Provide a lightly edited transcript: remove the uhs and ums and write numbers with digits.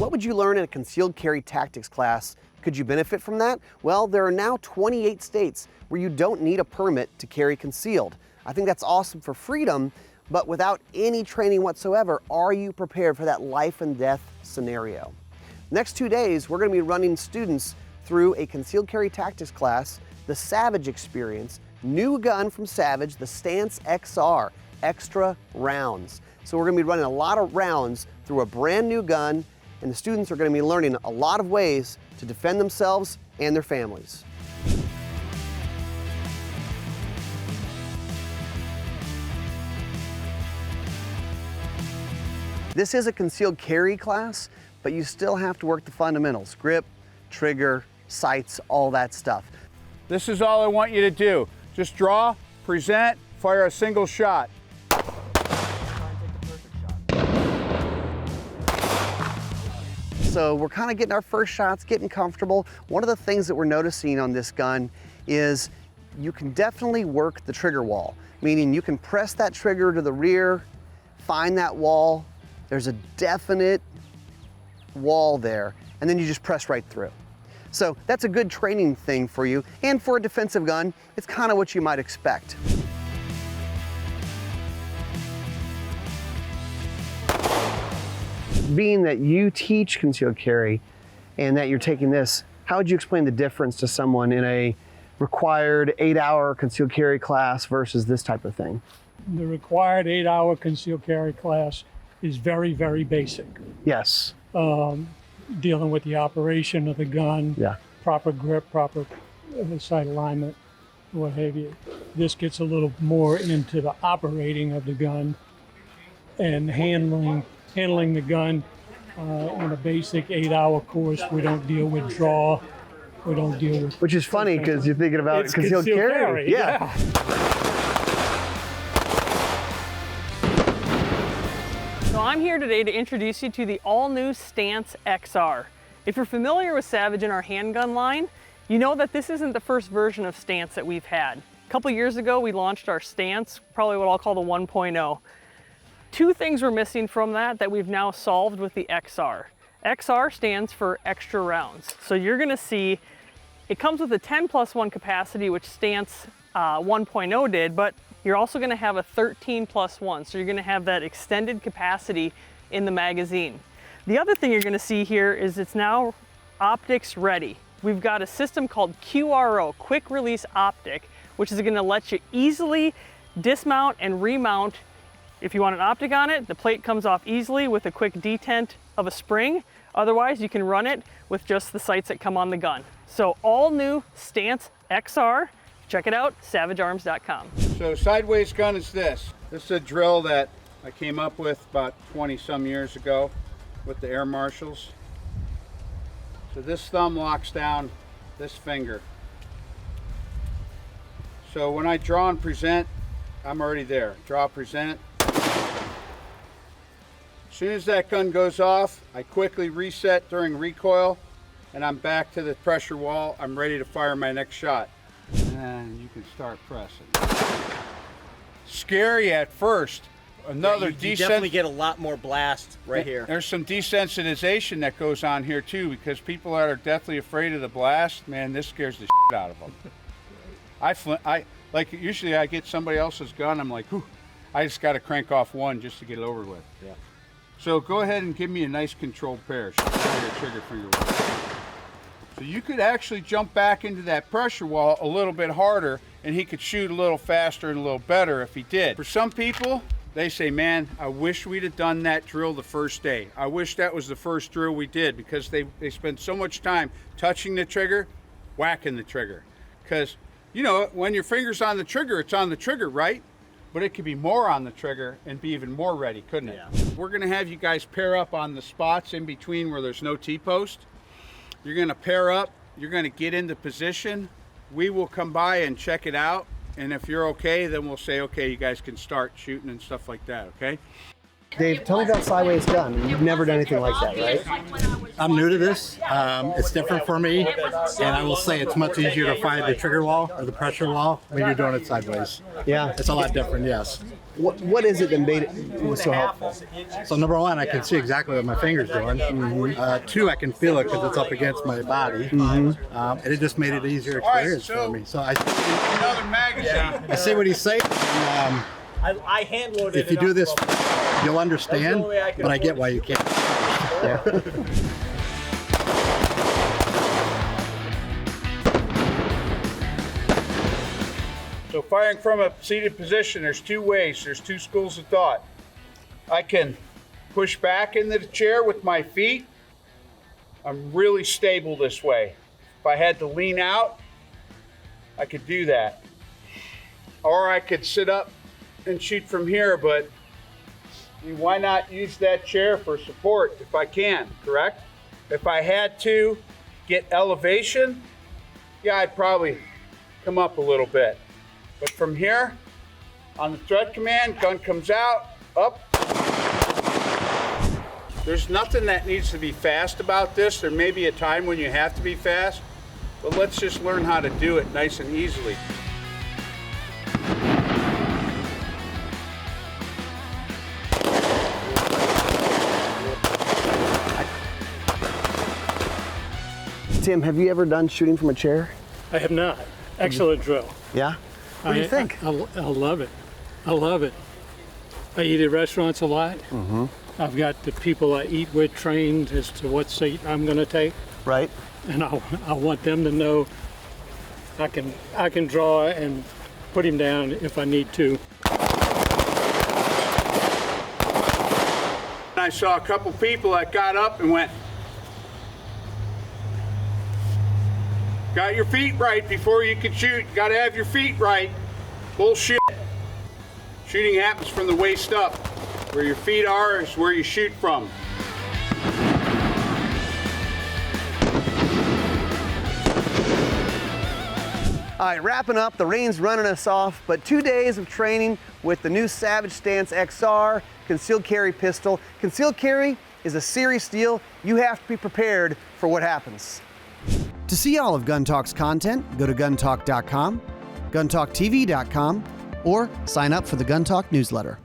What would you learn in a concealed carry tactics class? Could you benefit from that? Well, there are now 28 states where you don't need a permit to carry concealed. I think that's awesome for freedom, but without any training whatsoever, are you prepared for that life and death scenario? Next 2 days, we're going to be running students through a concealed carry tactics class, the Savage experience, new gun from Savage, the Stance XR, extra rounds. So we're going to be running a lot of rounds through a brand new gun, and the students are going to be learning a lot of ways to defend themselves and their families. This is a concealed carry class, but you still have to work the fundamentals: grip, trigger, sights, all that stuff. This is all I want you to do. Just draw, present, fire a single shot. So we're kind of getting our first shots, getting comfortable. One of the things that we're noticing on this gun is you can definitely work the trigger wall, meaning you can press that trigger to the rear, find that wall. There's a definite wall there, and then you just press right through. So that's a good training thing for you. And for a defensive gun, it's kind of what you might expect. Being that you teach concealed carry and that you're taking this, how would you explain the difference to someone in a required 8-hour concealed carry class versus this type of thing? The required 8-hour concealed carry class is very, very basic. Yes. Dealing with the operation of the gun, Yeah. proper grip, proper sight alignment, what have you. This gets a little more into the operating of the gun and handling the gun in a basic 8-hour course. We don't deal with draw. We don't deal with... Which is funny because you're thinking about It's concealed carry. yeah. So I'm here today to introduce you to the all-new Stance XR. If you're familiar with Savage in our handgun line, you know that this isn't the first version of Stance that we've had. A couple years ago, we launched our Stance, probably what I'll call the 1.0. Two things were missing from that we've now solved with the XR. XR stands for extra rounds. So you're gonna see, it comes with a 10+1 capacity, which Stance 1.0 did, but you're also gonna have a 13+1. So you're gonna have that extended capacity in the magazine. The other thing you're gonna see here is it's now optics ready. We've got a system called QRO, Quick Release Optic, which is gonna let you easily dismount and remount. If you want an optic on it, the plate comes off easily with a quick detent of a spring. Otherwise, you can run it with just the sights that come on the gun. So all new Stance XR. Check it out, savagearms.com. So sideways gun is this. This is a drill that I came up with about 20 some years ago with the Air Marshals. So this thumb locks down this finger. So when I draw and present, I'm already there. Draw, present. As soon as that gun goes off, I quickly reset during recoil, and I'm back to the pressure wall. I'm ready to fire my next shot. And you can start pressing. Scary at first. Another you definitely get a lot more blast right here. There's some desensitization that goes on here too, because people that are deathly afraid of the blast, man, this scares the shit out of them. Like usually I get somebody else's gun, I'm like, whew, I just got to crank off one just to get it over with. Yeah. So go ahead and give me a nice controlled pair. Your trigger finger. So you could actually jump back into that pressure wall a little bit harder, and he could shoot a little faster and a little better if he did. For some people, they say, man, I wish we'd have done that drill the first day. I wish that was the first drill we did, because they spend so much time touching the trigger, whacking the trigger. Because, you know, when your finger's on the trigger, it's on the trigger, right? But it could be more on the trigger and be even more ready, couldn't it? Yeah. We're gonna have you guys pair up on the spots in between where there's no T-post. You're gonna pair up, you're gonna get into position. We will come by and check it out. And if you're okay, then we'll say, okay, you guys can start shooting and stuff like that, okay? Dave, tell me about sideways gun. You've never done anything like that, right? I'm new to this. It's different for me, and I will say it's much easier to find the trigger wall or the pressure wall when you're doing it sideways. Yeah. It's a lot different, yes. What is it that made it so helpful? So number one, I can see exactly what my finger's doing. Two, I can feel it because it's up against my body. And it just made it easier experience so- for me. So Another magazine. I see what he's saying. And, I hand loaded if you it do up this, from- you'll understand, only way I could but I get afford why you can't. So firing from a seated position, there's two ways. There's two schools of thought. I can push back into the chair with my feet. I'm really stable this way. If I had to lean out, I could do that. Or I could sit up and shoot from here, but I mean, why not use that chair for support if I can, correct? If I had to get elevation, yeah, I'd probably come up a little bit. But from here, on the threat command, gun comes out, up. There's nothing that needs to be fast about this. There may be a time when you have to be fast, but let's just learn how to do it nice and easily. Tim, have you ever done shooting from a chair? I have not. Excellent drill. Yeah? What do you think? I love it. I love it. I eat at restaurants a lot. I've got the people I eat with trained as to what seat I'm going to take, Right? and I want them to know I can draw and put him down if I need to. I saw a couple people that got up and went, got your feet right before you can shoot. Got to have your feet right. Bullshit. Shooting happens from the waist up. Where your feet are is where you shoot from. All right, wrapping up, the rain's running us off, but 2 days of training with the new Savage Stance XR concealed carry pistol. Concealed carry is a serious deal. You have to be prepared for what happens. To see all of Gun Talk's content, go to guntalk.com, guntalktv.com, or sign up for the Gun Talk newsletter.